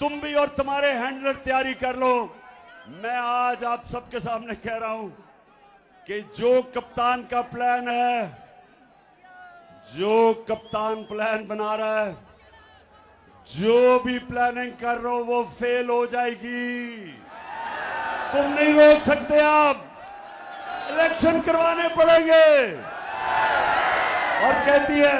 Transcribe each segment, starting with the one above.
तुम भी और तुम्हारे हैंडलर तैयारी कर लो। मैं आज आप सबके सामने कह रहा हूं कि जो कप्तान का प्लान है, जो कप्तान प्लान बना रहा है, जो भी प्लानिंग कर रहे हो वो फेल हो जाएगी। तुम नहीं रोक सकते। आप इलेक्शन करवाने पड़ेंगे। और कहती है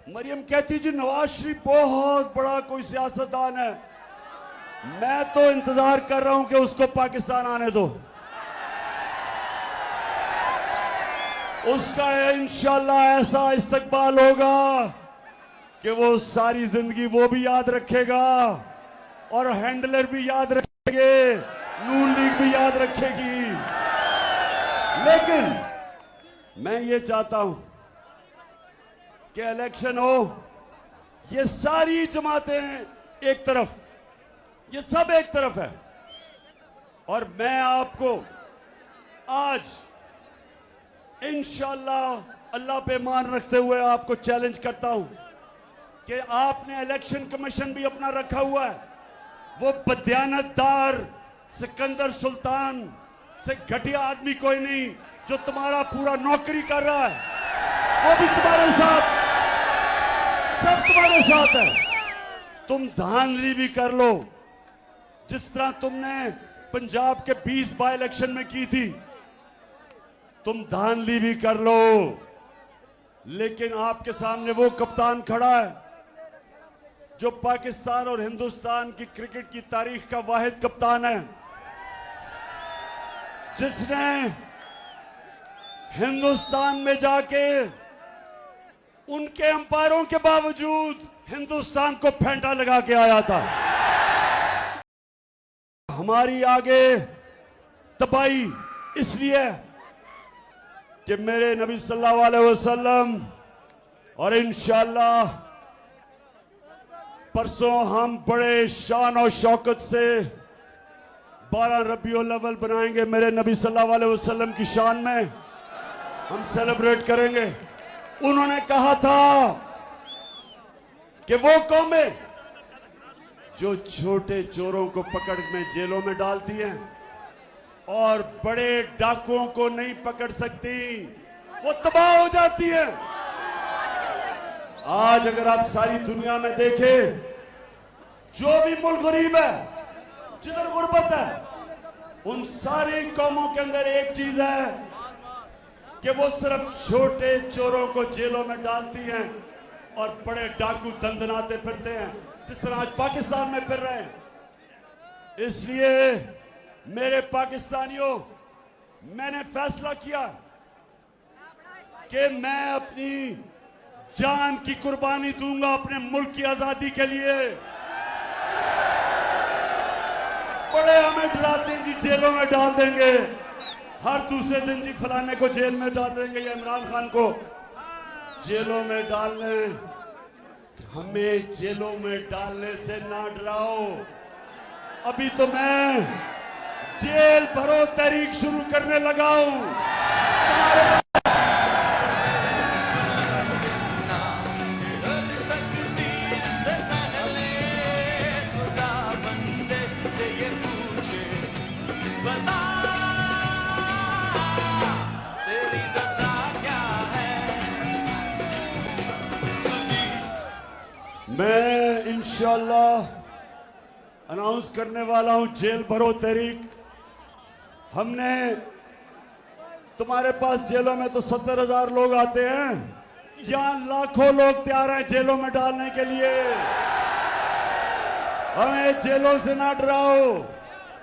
मरियम, कहती जी नवाज शरीफ बहुत बड़ा कोई सियासतदान है। मैं तो इंतजार कर रहा हूं कि उसको पाकिस्तान आने दो। उसका इंशाल्लाह ऐसा इस्तकबाल होगा कि वो सारी जिंदगी वो भी याद रखेगा और हैंडलर भी याद रखेंगे, नून लीग भी याद रखेगी। लेकिन मैं ये चाहता हूं कि इलेक्शन हो, ये सारी जमातें एक तरफ, ये सब एक तरफ है। और मैं आपको आज इंशाअल्लाह अल्लाह पे मान रखते हुए आपको चैलेंज करता हूं कि आपने इलेक्शन कमीशन भी अपना रखा हुआ है। वो बदयानतदार सिकंदर सुल्तान से घटिया आदमी कोई नहीं जो तुम्हारा पूरा नौकरी कर रहा है, वो भी तुम्हारे साथ, सब तुम्हारे साथ है। तुम धांधली भी कर लो जिस तरह तुमने पंजाब के 20 बाई इलेक्शन में की थी, तुम धांधली भी कर लो। लेकिन आपके सामने वो कप्तान खड़ा है जो पाकिस्तान और हिंदुस्तान की क्रिकेट की तारीख का वाहिद कप्तान है, जिसने हिंदुस्तान में जाके उनके अंपायरों के बावजूद हिंदुस्तान को फेंटा लगा के आया था। हमारी आगे तबाही इसलिए कि मेरे नबी सल्लल्लाहु अलैहि वसल्लम और इंशाअल्लाह परसों हम बड़े शान और शौकत से 12 रबीउल अव्वल बनाएंगे। मेरे नबी सल्लल्लाहु अलैहि वसल्लम की शान में हम सेलिब्रेट करेंगे। उन्होंने कहा था कि वो कौमें जो छोटे चोरों को पकड़ में जेलों में डालती हैं और बड़े डाकुओं को नहीं पकड़ सकती, वो तबाह हो जाती है। आज अगर आप सारी दुनिया में देखें, जो भी मुल्क गरीब है, जिधर गुर्बत है, उन सारी कौमों के अंदर एक चीज है कि वो सिर्फ छोटे चोरों को जेलों में डालती हैं और बड़े डाकू दंदनाते फिरते हैं, जिस तरह आज पाकिस्तान में फिर रहे हैं। इसलिए मेरे पाकिस्तानियों, मैंने फैसला किया कि मैं अपनी जान की कुर्बानी दूंगा अपने मुल्क की आजादी के लिए। बड़े हमें डराते हैं जी, जेलों में डाल देंगे, हर दूसरे दिन जी फलाने को जेल में डाल देंगे या इमरान खान को जेलों में डालने। हमें जेलों में डालने से ना डराओ। अभी तो मैं जेल भरो तहरीक शुरू करने लगा हूं। मैं इंशाअल्लाह अनाउंस करने वाला हूं जेल भरो तहरीक। हमने, तुम्हारे पास जेलों में तो 70,000 लोग आते हैं, यहां लाखों लोग तैयार हैं जेलों में डालने के लिए। हमें जेलों से ना डराओ।